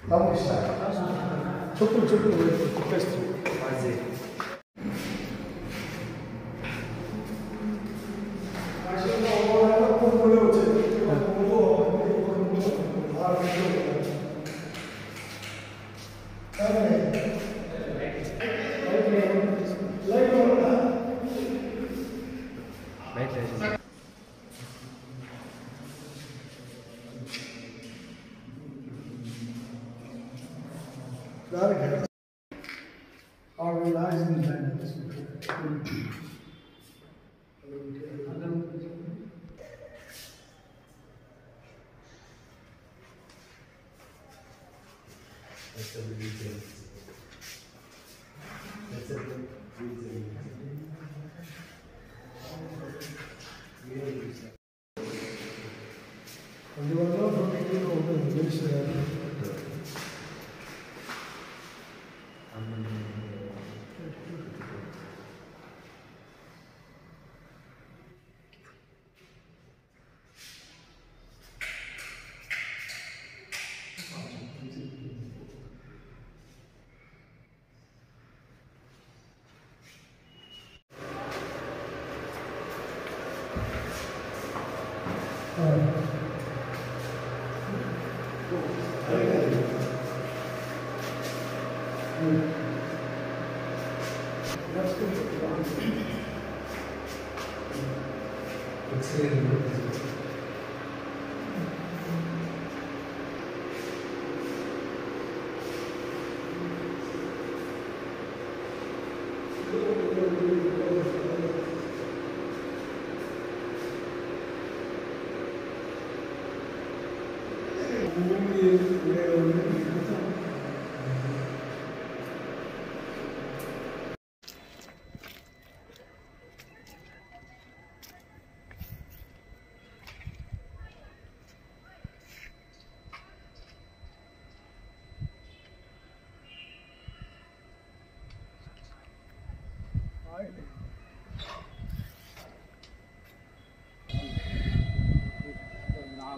రామకృష్ణ చెప్పులు చెప్పేస్తూ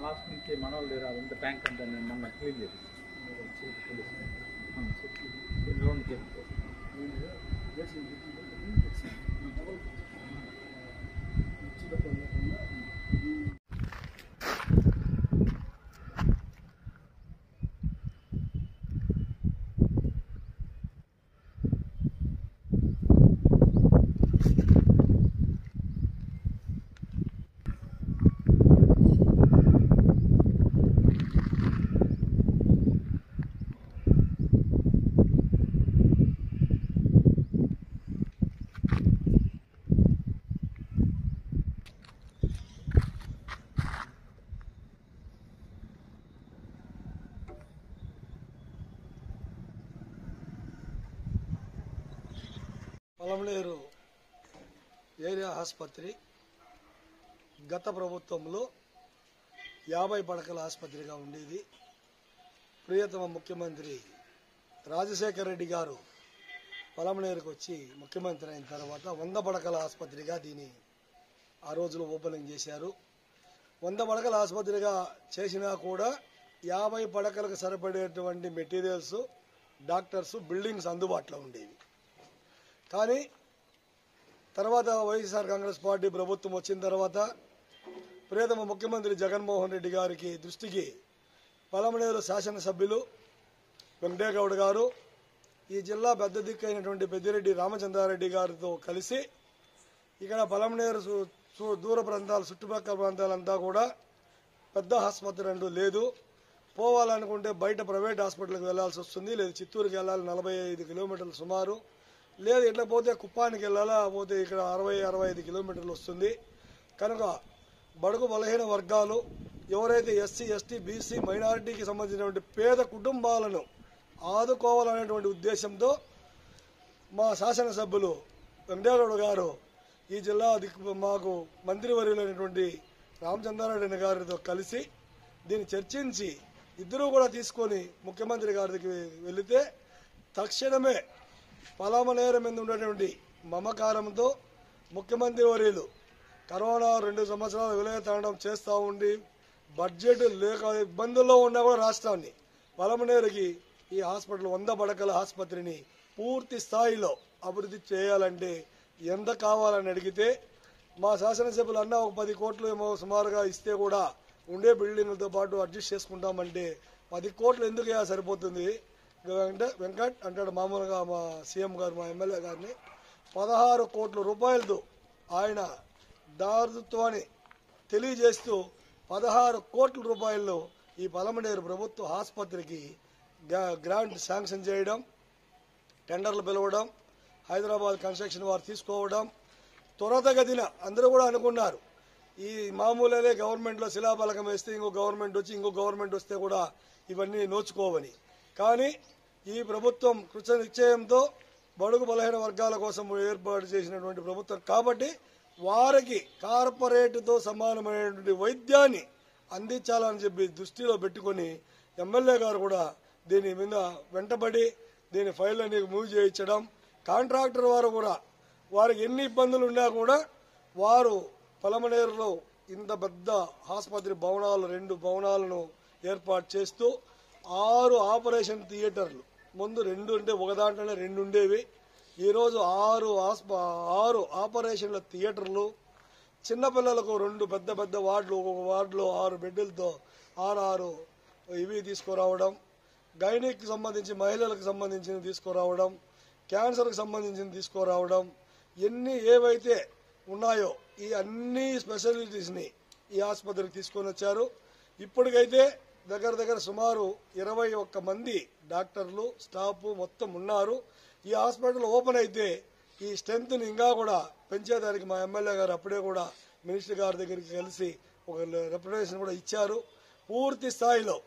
లాస్ట్ నుంచి మనవాళ్ళు లేరు అదంతా ట్యాంక్ అంతా నేను మొన్న క్లీన్ చేసి పలమనేరు ఏరియా ఆసుపత్రి గత ప్రభుత్వంలో 50 పడకల ఆసుపత్రిగా ఉండేది. ప్రియతమ ముఖ్యమంత్రి రాజశేఖర రెడ్డి గారు పలమనేరుకు వచ్చి ముఖ్యమంత్రి అయిన తర్వాత 100 పడకల ఆసుపత్రిగా దీన్ని ఆ రోజులో ఓపెనింగ్ చేశారు. 100 పడకల ఆసుపత్రిగా చేసినా కూడా 50 పడకలకు సరిపడేటువంటి మెటీరియల్స్, డాక్టర్స్, బిల్డింగ్స్ అందుబాటులో ఉండేవి. కానీ తర్వాత వైఎస్ఆర్ కాంగ్రెస్ పార్టీ ప్రభుత్వం వచ్చిన తర్వాత ప్రియతమ ముఖ్యమంత్రి జగన్మోహన్ రెడ్డి గారికి దృష్టికి పలమనేరు శాసనసభ్యులు వెంకటేగౌడ్ గారు ఈ జిల్లా పెద్ద దిక్కైనటువంటి పెద్దిరెడ్డి రామచంద్రారెడ్డి గారితో కలిసి ఇక్కడ పలమనేరు దూర ప్రాంతాలు, చుట్టుపక్కల ప్రాంతాలంతా కూడా పెద్ద ఆసుపత్రి అంటూ లేదు. పోవాలనుకుంటే బయట ప్రైవేట్ హాస్పిటల్కి వెళ్లాల్సి వస్తుంది. లేదు చిత్తూరుకి వెళ్ళాలి 45 కిలోమీటర్లు సుమారు, లేదు ఇట్లా పోతే కుప్పానికి వెళ్ళాలా, పోతే ఇక్కడ 60-65 కిలోమీటర్లు వస్తుంది. కనుక బడుగు బలహీన వర్గాలు, ఎవరైతే ఎస్సీ, ఎస్టీ, బీసీ, మైనారిటీకి సంబంధించినటువంటి పేద కుటుంబాలను ఆదుకోవాలనేటువంటి ఉద్దేశంతో మా శాసనసభ్యులు వెంకటేగౌడ గారు ఈ జిల్లా మాకు మంత్రివర్యులైనటువంటి రామచంద్రారెడ్డి గారితో కలిసి దీన్ని చర్చించి ఇద్దరూ కూడా తీసుకొని ముఖ్యమంత్రి గారికి వెళితే తక్షణమే పలమనేరు మీద ఉన్నటువంటి మమకారంతో ముఖ్యమంత్రి వర్యులు కరోనా 2 సంవత్సరాలు విలయ తాండవం చేస్తూ ఉండి బడ్జెట్ లేక ఇబ్బందుల్లో ఉన్నా కూడా రాష్ట్రాన్ని పలమనేరుకి ఈ హాస్పిటల్ 100 పడకల ఆసుపత్రిని పూర్తి స్థాయిలో అభివృద్ధి చేయాలంటే ఎంత కావాలని అడిగితే మా శాసనసభ్యులు అన్న ఒక 10 కోట్లు ఏమో సుమారుగా ఇస్తే కూడా ఉండే బిల్డింగ్లతో పాటు అడ్జస్ట్ చేసుకుంటామంటే 10 కోట్లు ఎందుకు సరిపోతుంది వెంకట్ అంటాడు మామూలుగా మా సీఎం గారు మా ఎమ్మెల్యే గారిని 16 కోట్ల రూపాయలతో ఆయన దాతృత్వాన్ని తెలియజేస్తూ 16 కోట్ల రూపాయలు ఈ పలమనేరు ప్రభుత్వ ఆసుపత్రికి గ్రాంట్ శాంక్షన్ చేయడం, టెండర్లు పిలవడం, హైదరాబాద్ కన్స్ట్రక్షన్ వారు తీసుకోవడం త్వరతగతిన అందరూ కూడా అనుకున్నారు ఈ మామూలుగా గవర్నమెంట్లో శిలాఫలకం వేస్తే ఇంకో గవర్నమెంట్ వచ్చి ఇంకో గవర్నమెంట్ వస్తే కూడా ఇవన్నీ నోచుకోవని. కానీ ఈ ప్రభుత్వం కృత నిశ్చయంతో బడుగు బలహీన వర్గాల కోసం ఏర్పాటు చేసినటువంటి ప్రభుత్వం కాబట్టి వారికి కార్పొరేట్తో సమానమైనటువంటి వైద్యాన్ని అందించాలని చెప్పి దృష్టిలో పెట్టుకొని ఎమ్మెల్యే గారు కూడా దీని మీద వెంటబడి దీని ఫైల్ అనేది మూవ్ చేయించడం, కాంట్రాక్టర్ వారు కూడా వారికి ఎన్ని ఇబ్బందులు ఉన్నా కూడా వారు పలమనేరులో ఇంత పెద్ద ఆసుపత్రి భవనాలు 2 భవనాలను ఏర్పాటు చేస్తూ 6 ఆపరేషన్ థియేటర్లు, ముందు 2 అంటే ఒక దాంట్లోనే 2 ఉండేవి, ఈరోజు 6 ఆపరేషన్ల థియేటర్లు, చిన్నపిల్లలకు 2 పెద్ద పెద్ద వార్డులు, ఒక్కొక్క వార్డులో 6 బెడ్లతో 6 ఇవి తీసుకురావడం, గైనిక్ సంబంధించి మహిళలకు సంబంధించిన తీసుకురావడం, క్యాన్సర్కి సంబంధించిన తీసుకురావడం, ఏవైతే ఉన్నాయో ఈ అన్ని స్పెషాలిటీస్ని ఈ ఆసుపత్రికి తీసుకొని వచ్చారు. ఇప్పటికైతే దగ్గర సుమారు 21 మంది డాక్టర్లు స్టాఫ్ మొత్తం ఉన్నారు. ఈ హాస్పిటల్ ఓపెన్ అయితే ఈ స్ట్రెంత్ని ఇంకా కూడా పెంచేదానికి మా ఎమ్మెల్యే గారు అప్పుడే కూడా మినిస్టర్ గారి దగ్గరికి కలిసి ఒక రిప్రజెంటేషన్ కూడా ఇచ్చారు. పూర్తి స్థాయిలో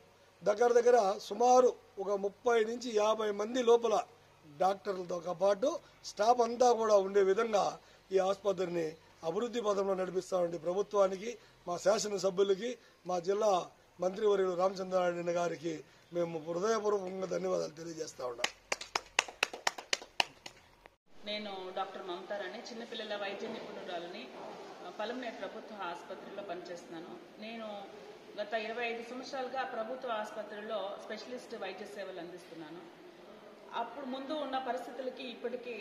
దగ్గర సుమారు ఒక 30 నుంచి 50 మంది లోపల డాక్టర్లతో పాటు స్టాఫ్ అంతా కూడా ఉండే విధంగా ఈ ఆసుపత్రిని అభివృద్ధి పథంలో నడిపిస్తామండి. ప్రభుత్వానికి, మా శాసనసభ్యులకి, మా జిల్లా మంత్రివర్యులు రామచంద్రారెడ్డి గారికి మేము హృదయపూర్వకంగా ధన్యవాదాలు తెలియజేస్తా ఉన్నాం. నేను డాక్టర్ మమతారాణి, చిన్నపిల్లల వైద్య నిపుణురాలని, పలమనేరు ప్రభుత్వ ఆసుపత్రిలో పనిచేస్తున్నాను. నేను గత 25 సంవత్సరాలుగా ప్రభుత్వ ఆసుపత్రిలో స్పెషలిస్ట్ వైద్య సేవలు అందిస్తున్నాను. అప్పుడు ముందు ఉన్న పరిస్థితులకి ఇప్పటికీ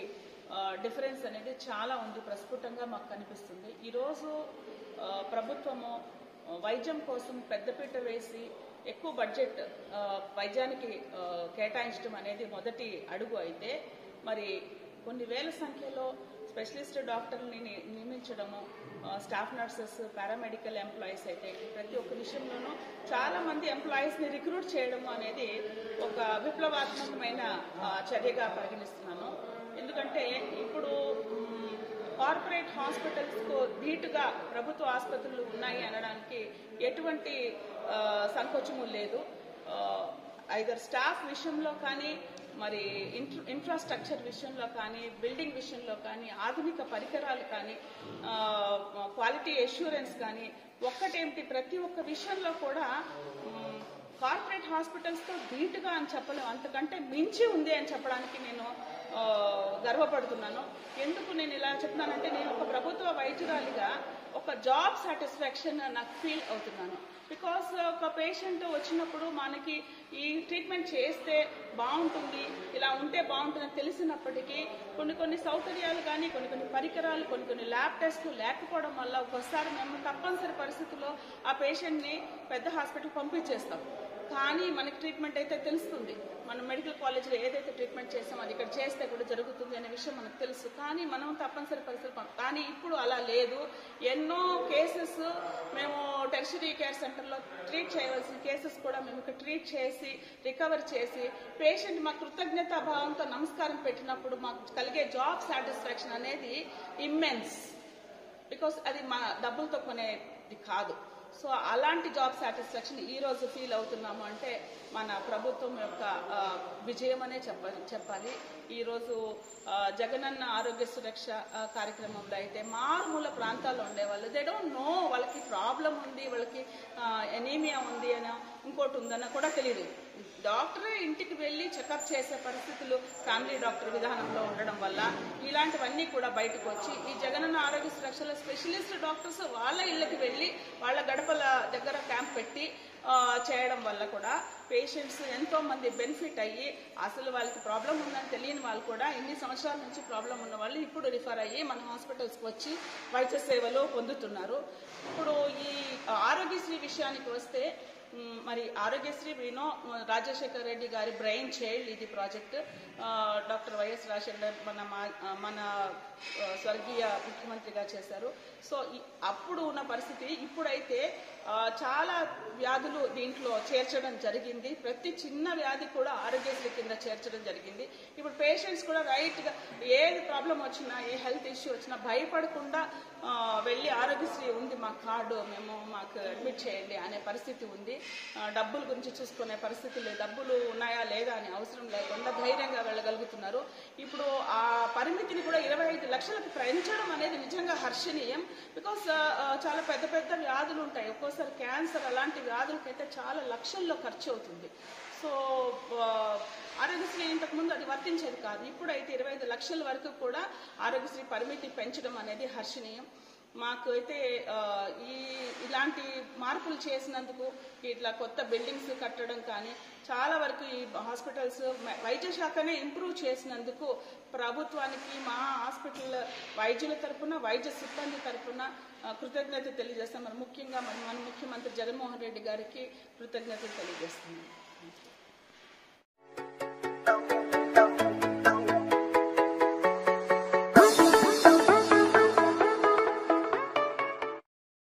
డిఫరెన్స్ అనేది చాలా ఉంది, ప్రస్ఫుటంగా మాకు కనిపిస్తుంది. ఈరోజు ప్రభుత్వము వైద్యం కోసం పెద్దపీట వేసి ఎక్కువ బడ్జెట్ వైద్యానికి కేటాయించడం అనేది మొదటి అడుగు అయితే, మరి కొన్ని వేల సంఖ్యలో స్పెషలిస్ట్ డాక్టర్ని నియమించడము, స్టాఫ్ నర్సెస్, పారామెడికల్ ఎంప్లాయీస్ అయితే ప్రతి ఒక్క విషయంలోనూ చాలా మంది ఎంప్లాయీస్ని రిక్రూట్ చేయడము అనేది ఒక విప్లవాత్మకమైన చర్యగా పరిగణిస్తున్నాను. ఎందుకంటే ఇప్పుడు కార్పొరేట్ హాస్పిటల్స్కు ధీటుగా ప్రభుత్వ ఆసుపత్రులు ఉన్నాయి అనడానికి ఎటువంటి సంకోచము లేదు. ఐదర్ స్టాఫ్ విషయంలో కానీ, మరి ఇన్ఫ్రాస్ట్రక్చర్ విషయంలో కానీ, బిల్డింగ్ విషయంలో కానీ, ఆధునిక పరికరాలు కానీ, క్వాలిటీ అష్యూరెన్స్ కానీ, ఒక్కటేమిటి ప్రతి ఒక్క విషయంలో కూడా కార్పొరేట్ హాస్పిటల్స్తో ధీటుగా అని చెప్పలేము, అంతకంటే మించి ఉంది అని చెప్పడానికి నేను గర్వపడుతున్నాను. ఎందుకు నేను ఇలా చెప్తున్నానంటే, నేను ఒక ప్రభుత్వ వైద్యురాలిగా ఒక జాబ్ సాటిస్ఫాక్షన్ నాకు ఫీల్ అవుతున్నాను. బికాస్ ఒక పేషెంట్ వచ్చినప్పుడు మనకి ఈ ట్రీట్మెంట్ చేస్తే బాగుంటుంది, ఇలా ఉంటే బాగుంటుందని తెలిసినప్పటికీ కొన్ని సౌకర్యాలు కానీ, కొన్ని పరికరాలు, కొన్ని ల్యాబ్ టెస్టులు లేకపోవడం వల్ల ఒక్కోసారి మేము తప్పనిసరి పరిస్థితుల్లో ఆ పేషెంట్ని పెద్ద హాస్పిటల్ పంపించేస్తాం. కానీ మనకి ట్రీట్మెంట్ అయితే తెలుస్తుంది, మనం మెడికల్ కాలేజ్లో ఏదైతే ట్రీట్మెంట్ చేస్తామో అది ఇక్కడ చేస్తే కూడా జరుగుతుంది అనే విషయం మనకు తెలుసు. కానీ మనం తప్పనిసరి పరిస్థితులు, కానీ ఇప్పుడు అలా లేదు. ఎన్నో కేసెస్ మేము టెర్షరీ కేర్ సెంటర్లో ట్రీట్ చేయవలసిన కేసెస్ కూడా మేము ఇక్కడ ట్రీట్ చేసి రికవర్ చేసి పేషెంట్ మా కృతజ్ఞతా భావంతో నమస్కారం పెట్టినప్పుడు మాకు కలిగే జాబ్ సాటిస్ఫాక్షన్ అనేది ఇమ్మెన్స్. బికాస్ అది మా డబ్బులతో కొనేది కాదు. సో అలాంటి జాబ్ సాటిస్ఫాక్షన్ ఈ రోజు ఫీల్ అవుతున్నాము అంటే మన ప్రభుత్వం యొక్క విజయం అనే చెప్పాలి. ఈరోజు జగనన్న ఆరోగ్య సురక్ష కార్యక్రమంలో అయితే మారుమూల ప్రాంతాల్లో ఉండేవాళ్ళు, దే డోంట్ నో, వాళ్ళకి ప్రాబ్లం ఉంది, వాళ్ళకి ఎనీమియా ఉంది అని, ఇంకోటి ఉందన్న కూడా తెలియదు. డాక్టరే ఇంటికి వెళ్ళి చెకప్ చేసే పరిస్థితులు ఫ్యామిలీ డాక్టర్ విధానంలో ఉండడం వల్ల ఇలాంటివన్నీ కూడా బయటకు వచ్చి ఈ జగనన్న ఆరోగ్య సురక్షలో స్పెషలిస్ట్ డాక్టర్స్ వాళ్ళ ఇళ్ళకి వెళ్ళి వాళ్ళ గడపల దగ్గర క్యాంప్ పెట్టి చేయడం వల్ల కూడా పేషెంట్స్ ఎంతో మంది బెనిఫిట్ అయ్యి అసలు వాళ్ళకి ప్రాబ్లం ఉందని తెలియని వాళ్ళు కూడా ఇన్ని సంవత్సరాల నుంచి ప్రాబ్లం ఉన్న వాళ్ళు ఇప్పుడు రిఫర్ అయ్యి మన హాస్పిటల్స్కి వచ్చి వైద్య సేవలు పొందుతున్నారు. ఇప్పుడు ఈ ఆరోగ్యశ్రీ విషయానికి వస్తే మరి ఆరోగ్యశ్రీ వినో రాజశేఖర్ రెడ్డి గారి బ్రెయిన్ చైల్డ్ ఇది ప్రాజెక్ట్. డాక్టర్ వైఎస్ రాజశేఖర్ మన స్వర్గీయ ముఖ్యమంత్రిగా చేశారు. సో అప్పుడు ఉన్న పరిస్థితి ఇప్పుడైతే చాలా వ్యాధులు దీంట్లో చేర్చడం జరిగింది. ప్రతి చిన్న వ్యాధి కూడా ఆరోగ్యశ్రీ కింద చేర్చడం జరిగింది. ఇప్పుడు పేషెంట్స్ కూడా రైట్గా ఏ ప్రాబ్లం వచ్చినా ఏ హెల్త్ ఇష్యూ వచ్చినా భయపడకుండా వెళ్ళి ఆరోగ్యశ్రీ ఉంది మా కార్డు మాకు అడ్మిట్ చేయండి అనే పరిస్థితి ఉంది. డబ్బుల గురించి చూసుకునే పరిస్థితి లేదు. డబ్బులు ఉన్నాయా లేదా అని అవసరం లేకుండా ధైర్యంగా వెళ్ళగలుగుతున్నారు. ఇప్పుడు ఆ పరిమితిని కూడా 25 లక్షలకు పెంచడం అనేది నిజంగా హర్షణీయం. బికాస్ చాలా పెద్ద పెద్ద వ్యాధులు ఉంటాయి. ఒక్కోసారి క్యాన్సర్ అలాంటి వ్యాధులకైతే చాలా లక్షల్లో ఖర్చు అవుతుంది. సో ఆరోగ్యశ్రీ ఇంతకుముందు అది వర్తించేది కాదు. ఇప్పుడైతే 25 లక్షల వరకు కూడా ఆరోగ్యశ్రీ పరిమితి పెంచడం అనేది హర్షణీయం. మాకు అయితే ఇలాంటి మార్పులు చేసినందుకు ఇట్లా కొత్త బిల్డింగ్స్ కట్టడం కానీ చాలా వరకు ఈ హాస్పిటల్స్ వైద్య శాఖనే ఇంప్రూవ్ చేసినందుకు ప్రభుత్వానికి మా హాస్పిటల్ వైద్యుల తరఫున వైద్య సిబ్బంది తరఫున కృతజ్ఞత తెలియజేస్తాం. మరి ముఖ్యంగా మన ముఖ్యమంత్రి జగన్మోహన్ రెడ్డి గారికి కృతజ్ఞతలు తెలియజేస్తున్నాం.